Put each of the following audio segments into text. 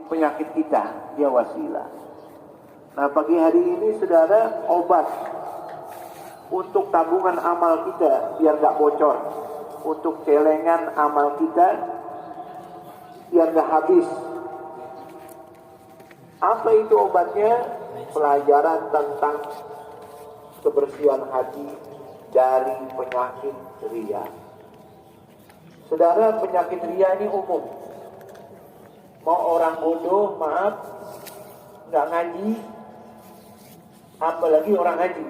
penyakit kita, dia wasilah. Nah, pagi hari ini saudara, obat untuk tabungan amal kita biar gak bocor, untuk celengan amal kita biar gak habis. Apa itu obatnya? Pelajaran tentang kebersihan hati dari penyakit riya. Saudara, penyakit riya ini umum. Mau orang bodoh, maaf, nggak ngaji, apalagi orang ngaji,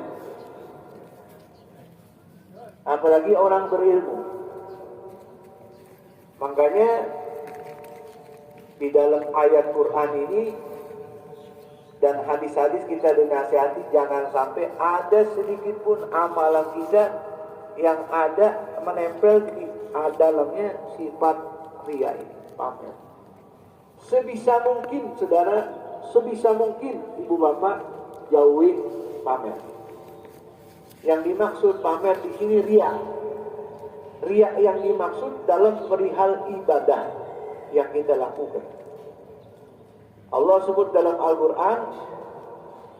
apalagi orang berilmu. Makanya di dalam ayat Quran ini dan hadis-hadis kita dinasihati jangan sampai ada sedikit pun amalan kita yang ada menempel di dalamnya sifat riya ini, pamer. Sebisa mungkin saudara, sebisa mungkin ibu bapak jauhin pamer. Yang dimaksud pamer di sini riya. Riya yang dimaksud dalam perihal ibadah yang kita lakukan. Allah sebut dalam Al-Quran,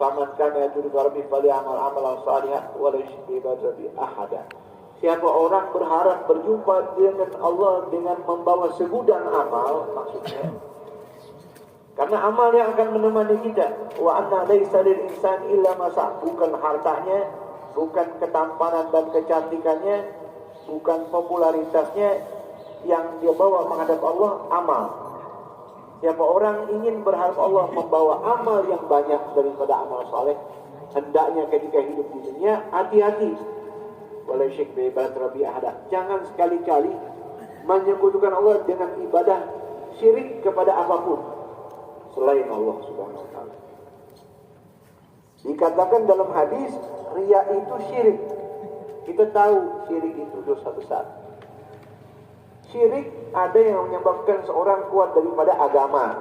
"Faman kana yarju rabbih falyamal amalan shalihan wa la yushrik bi ibadati ahada." Siapa orang berharap berjumpa dengan Allah dengan membawa segudang amal, maksudnya karena amal yang akan menemani kita, wa anna laisa lil insani illa ma sa'a, bukan hartanya, bukan ketampanan dan kecantikannya, bukan popularitasnya yang dia bawa menghadap Allah, amal. Siapa orang ingin berharap Allah membawa amal yang banyak daripada amal saleh, hendaknya ketika hidup di dunia hati-hati. Wala syirk bi ibadati rabbi ahada. Jangan sekali-kali menyekutukan Allah dengan ibadah syirik kepada apapun selain Allah Subhanahu wa taala. Dikatakan dalam hadis, riya itu syirik. Kita tahu syirik itu dosa besar. Syirik ada yang menyebabkan seorang keluar daripada agama.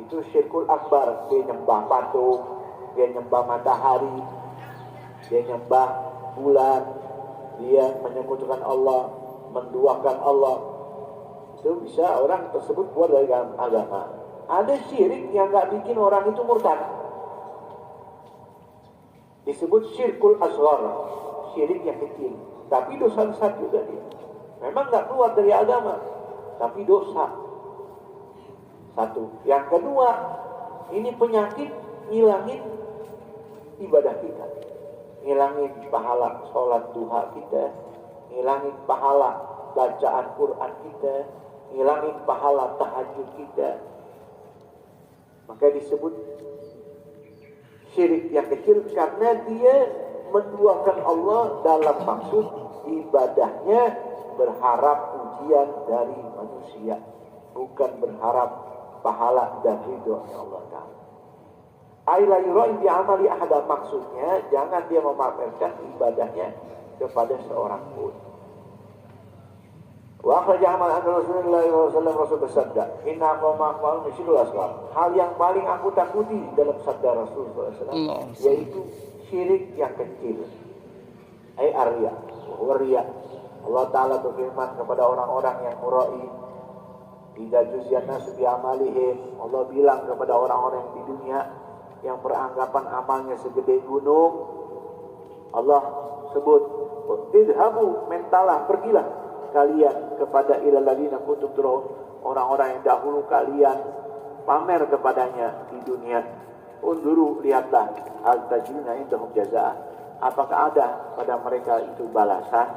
Itu syirkul akbar. Dia nyembah patung, dia nyembah matahari, dia nyembah bulan, dia menyekutukan Allah, menduakan Allah. Itu bisa orang tersebut keluar dari agama. Ada syirik yang gak bikin orang itu murtad. Disebut syirkul asghar, syirik yang kecil. Tapi dosa besar juga dia. Memang gak keluar dari agama, tapi dosa. Satu. Yang kedua, ini penyakit ngilangin ibadah kita. Ngilangin pahala sholat duha kita, ngilangin pahala bacaan Quran kita, ngilangin pahala tahajud kita. Maka disebut syirik yang kecil karena dia menduakan Allah dalam maksud ibadahnya berharap pujian dari manusia, bukan berharap pahala dan ridhonya Allah Ta'ala. Aila yura'i bi amali ahada, maksudnya jangan dia memamerkan ibadahnya kepada seorang pun. Wa akhrajah amal an Rasulullah sallallahu alaihi wasallam bersabda, "Inna qawma misyul asghar." Hal yang paling aku takuti dalam sabda Rasulullah sallallahu alaihi wasallam yaitu syirik yang kecil. Ai arya, wa riya. Allah Ta'ala berfirman kepada orang-orang yang murai, "Idza juziyan nasu bi amalihim." Allah bilang kepada orang-orang di dunia yang beranggapan amalnya segede gunung, Allah sebut, "Idhabu," mentalah, pergilah kalian kepada ilal ladzina kuntum turun, orang-orang yang dahulu kalian pamer kepadanya di dunia. Unduru, lihatlah, hal tajiduna indahum jazaa, apakah ada pada mereka itu balasan?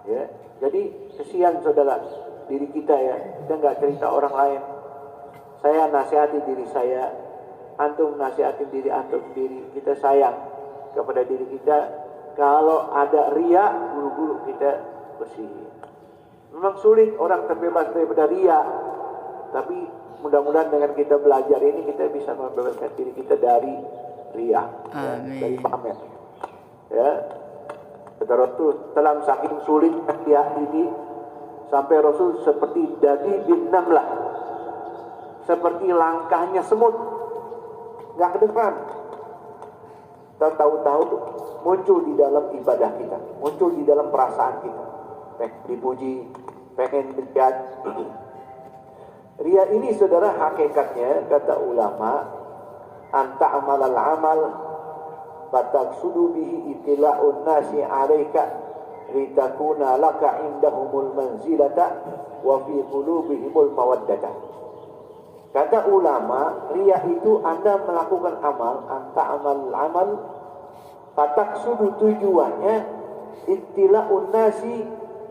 Ya, jadi kesian saudara diri kita ya, kita nggak cerita orang lain. Saya nasihati diri saya, antum nasihatin diri antum sendiri. Kita sayang kepada diri kita. Kalau ada riya, buru-buru kita bersihin. Memang sulit orang terbebas daripada riya, tapi mudah-mudahan dengan kita belajar ini kita bisa membebaskan diri kita dari riya, ya, dari pamer. Ya, kata Rasul, dalam saking sulit riya ini sampai Rasul seperti dadi bin namlah, seperti langkahnya semut, nggak ke depan. Tahu-tahu muncul di dalam ibadah kita, muncul di dalam perasaan kita, pengen dipuji, pengen dilihat, Ria ini saudara hakikatnya kata ulama, anta amalal amal fataksudu bihi itila'un nasi 'alaika litakuna laka indahumul manzilata wa fi qulubihimul mawaddata. Kata ulama, ria itu Anda melakukan amal, anta amal fataksudu, tujuannya itila'un nasi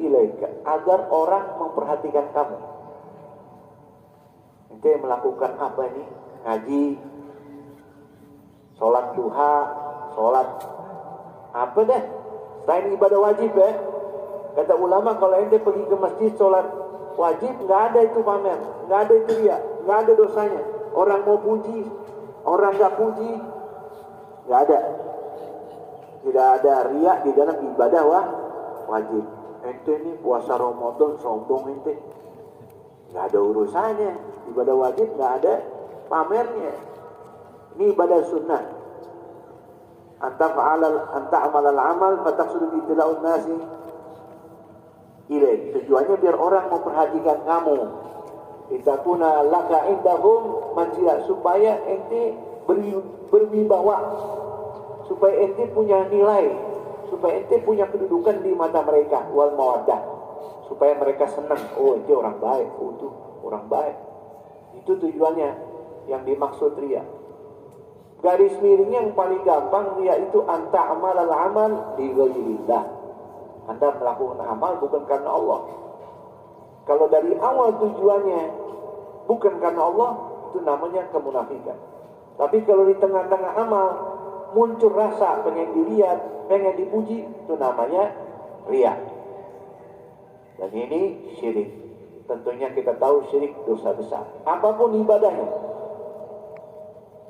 ilaika, agar orang memperhatikan kamu. Ente melakukan apa ini? Ngaji, sholat duha, sholat apa deh? Selain ibadah wajib ya. Kata ulama kalau ente pergi ke masjid sholat wajib, nggak ada itu pamer, nggak ada itu ria, nggak ada dosanya. Orang mau puji, orang nggak puji, nggak ada. Tidak ada ria di dalam ibadah wajib. Ente ini puasa Ramadan sombong ente, nggak ada urusannya. Ibadah wajib nggak ada pamernya. Ini ibadah sunnah. Anta amalal amal fataksudu bi tila'un nasi ilaik. Tujuannya biar orang memperhatikan kamu. Itakuna laka indahum manzilah, supaya ente berwibawa, supaya ente punya nilai, supaya ente punya kedudukan di mata mereka, wal mawaddah, supaya mereka senang. Oh, ente orang baik, oh itu orang baik. Itu tujuannya yang dimaksud ria. Garis miringnya yang paling gampang, ria itu anta amalal amal li ghairillah. Anda melakukan amal bukan karena Allah. Kalau dari awal tujuannya bukan karena Allah, itu namanya kemunafikan. Tapi kalau di tengah-tengah amal muncul rasa pengen dilihat, pengen dipuji, itu namanya ria. Dan ini syirik. Tentunya kita tahu syirik dosa besar. Apapun ibadahnya.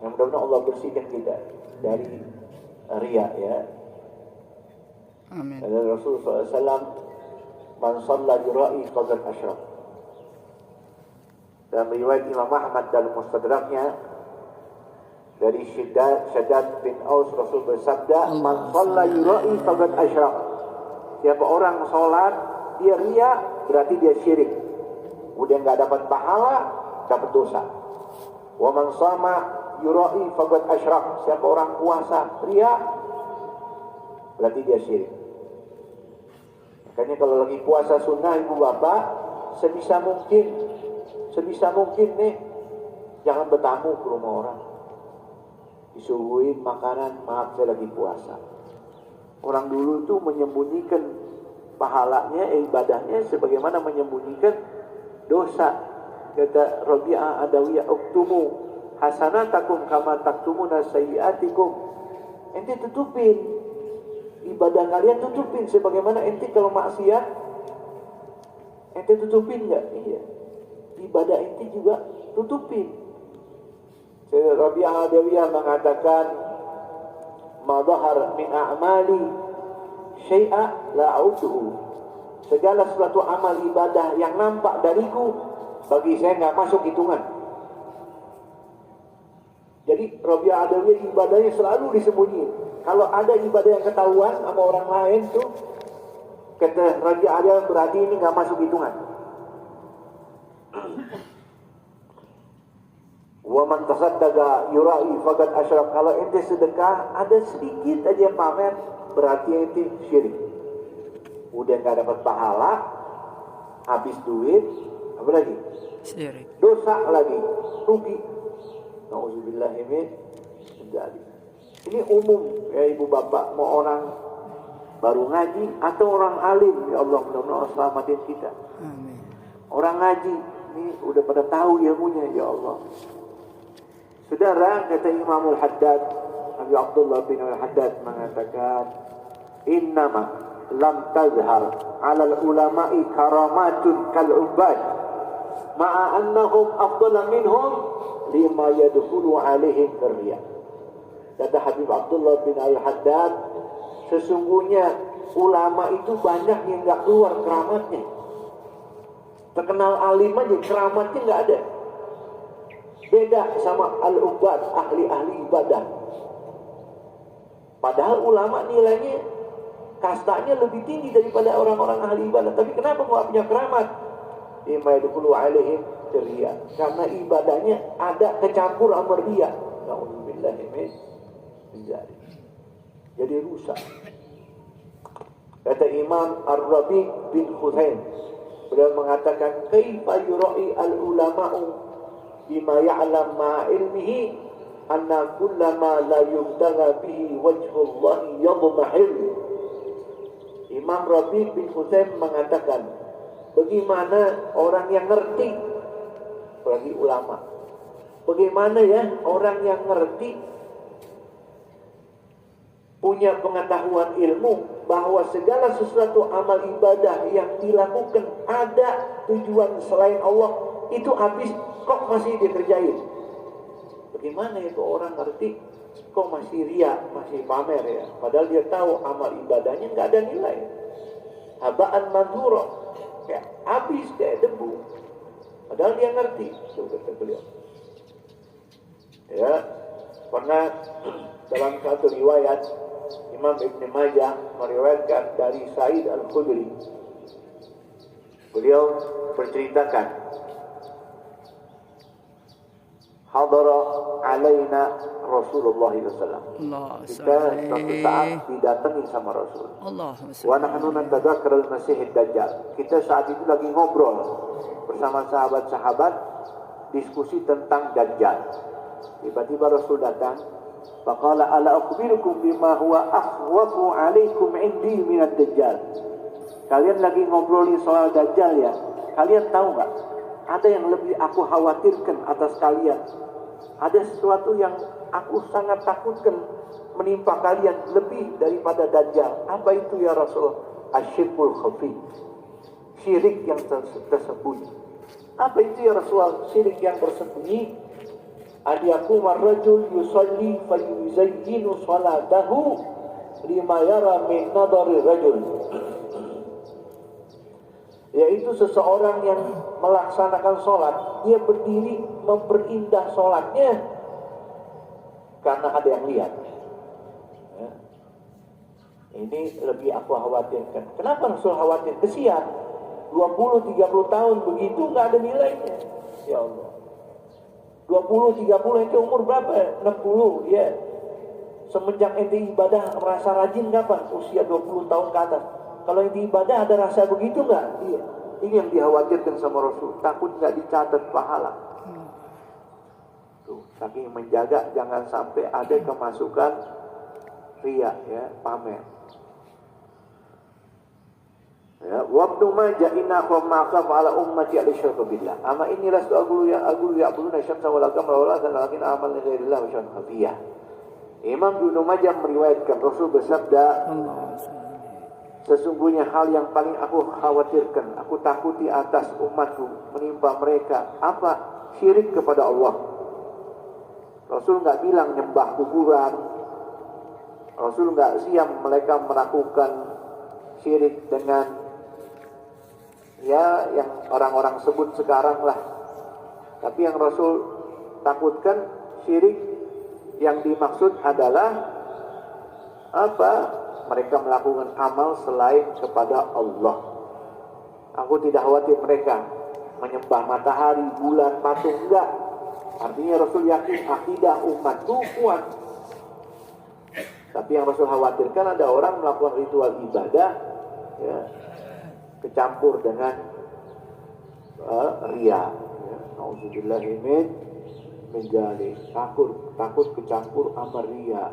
Yang mudah-mudahan Allah bersihkan kita dari ria ya. Amin. Dari Rasulullah SAW, man shalla yura'i faqad asyrak. Dalam riwayat Imam Ahmad dalam Mustadraknya dari Shaddad bin Aus, Rasul bersabda, man shalla yura'i faqad asyrak. Siapa orang sholat dia ria, berarti dia syirik. Udah nggak dapat pahala, dapat dosa. Wa man shama yura'i faqad asyrak. Siapa orang puasa ria, berarti dia syirik. Makanya kalau lagi puasa sunnah ibu bapak, sebisa mungkin nih, jangan bertamu ke rumah orang. Disuguhin makanan, maaf saya lagi puasa. Orang dulu itu menyembunyikan pahalanya, ibadahnya sebagaimana menyembunyikan dosa. Kata Rabi'ah Adawiyah, uktumu hasanatakum kama taktumuna sayyiatikum. Ente tutupin ibadah kalian, tutupin sebagaimana ente kalau maksiat ente tutupin enggak? Iya. Ibadah ente juga tutupin. Sayyid Rabi'ah Adawiyah mengatakan, ma dhahar min a'mali syai'a la a'uduhu. Segala sesuatu amal ibadah yang nampak dariku, bagi saya nggak masuk hitungan. Jadi Rabi'ah Adawiyah ibadahnya selalu disembunyiin. Kalau ada ibadah yang ketahuan sama orang lain tuh, kata Rabi'ah Adawiyah, berarti ini nggak masuk hitungan. Wa man tasaddaqa yura'i faqad asyrak. Kalau ente sedekah ada sedikit aja yang pamer, berarti ente syirik. Udah nggak dapat pahala, habis duit, apa lagi? Syirik. Dosa lagi, rugi. Nauzubillah min dzalik. Ini umum ya ibu bapak, mau orang baru ngaji atau orang alim, ya Allah mudah-mudahan selamatin kita. Amin. Orang ngaji ini udah pada tahu ilmunya, ya Allah. Saudara, kata Imamul Haddad, Nabi Abdullah bin Al-Haddad mengatakan, innama lam tazhar 'alal ulama'i karamatun kal ubad ma'a annahum afdala minhum lima yadkhulu 'alaihim riya. Kata Habib Abdullah bin Al-Haddad, sesungguhnya ulama itu banyak yang enggak keluar keramatnya. Terkenal alim aja keramatnya enggak ada. Beda sama al-ubad, ahli-ahli ibadah. Padahal ulama nilainya, kastanya lebih tinggi daripada orang-orang ahli ibadah. Tapi kenapa nggak punya keramat? lima yadkhulu alaihim riya. Karena ibadahnya ada kecampur sama riya. Nauzubillahi min dzalik. Jadi rusak. Kata Imam Ar-Rabi bin Huthain, beliau mengatakan, kaifa yura'i al-ulama'u bima ya'lam ma'a ilmihi anna kullama la yubtagha bihi wajhullahi yadmahil. Imam Rabi bin Huthain mengatakan, bagaimana orang yang ngerti, apalagi ulama, bagaimana ya orang yang ngerti, punya pengetahuan ilmu bahwa segala sesuatu amal ibadah yang dilakukan ada tujuan selain Allah, itu habis kok masih dikerjain. Bagaimana itu orang ngerti kok masih riya, masih pamer ya, padahal dia tahu amal ibadahnya nggak ada nilai, habaan manthura, kayak habis kayak debu, padahal dia ngerti. Itu kata beliau. Ya, pernah dalam satu riwayat Imam Ibn Majah meriwayatkan dari Sa'id Al-Khudri, beliau berceritakan, hadara alaina Rasulullah SAW. Kita suatu saat didatangi sama Rasul. Wa nahnu natadzakar al-Masih ad-Dajjal. Kita saat itu lagi ngobrol bersama sahabat-sahabat, diskusi tentang Dajjal. Tiba-tiba Rasul datang, faqala ala akhbirukum bima huwa akhwafu alaikum indi minad Dajjal. Kalian lagi ngobrolin soal Dajjal ya. Kalian tahu nggak? Ada yang lebih aku khawatirkan atas kalian. Ada sesuatu yang aku sangat takutkan menimpa kalian lebih daripada Dajjal. Apa itu ya Rasul? Asyirkul khafi. Syirik yang tersembunyi. Apa itu ya Rasul? Syirik yang tersembunyi. Adiyakuma rajul yusalli fayuzayyinu salatahu lima yara min nadari rajul. Yaitu seseorang yang melaksanakan sholat, dia berdiri memperindah sholatnya karena ada yang lihat. Ya. Ini lebih aku khawatirkan. Kenapa Rasul khawatir? Kesian, 20-30 tahun begitu nggak ada nilainya. Ya Allah, 20-30 itu umur berapa? 60 ya. Semenjak ente ibadah merasa rajin kapan? Usia 20 tahun ke atas. Kalau yang di ibadah ada rasa begitu nggak? Iya. Ini yang dikhawatirkan sama Rasul. Takut nggak dicatat pahala. Tuh, saking menjaga jangan sampai ada kemasukan riya, ya, pamer. Ya, wabnu majah inna khawmaka ala ummati al-syirku billah. Ama ini lastu agulu ya'buduna syamsa wal qamara wal lakin amal li ghairillah wa syarku khafiyah. Imam Ibnu Majah meriwayatkan Rasul bersabda, sesungguhnya hal yang paling aku khawatirkan, aku takuti atas umatku, menimpa mereka, apa? Syirik kepada Allah. Rasul nggak bilang nyembah kuburan. Rasul nggak siap mereka melakukan syirik dengan ya yang orang-orang sebut sekarang lah. Tapi yang Rasul takutkan syirik yang dimaksud adalah apa? Mereka melakukan amal selain kepada Allah. Aku tidak khawatir mereka menyembah matahari, bulan, patung, enggak. Artinya Rasul yakin akidah umatku kuat. Tapi yang Rasul khawatirkan ada orang melakukan ritual ibadah, ya, kecampur dengan riya. Nauzubillahi min dzalik. Takut kecampur sama riya.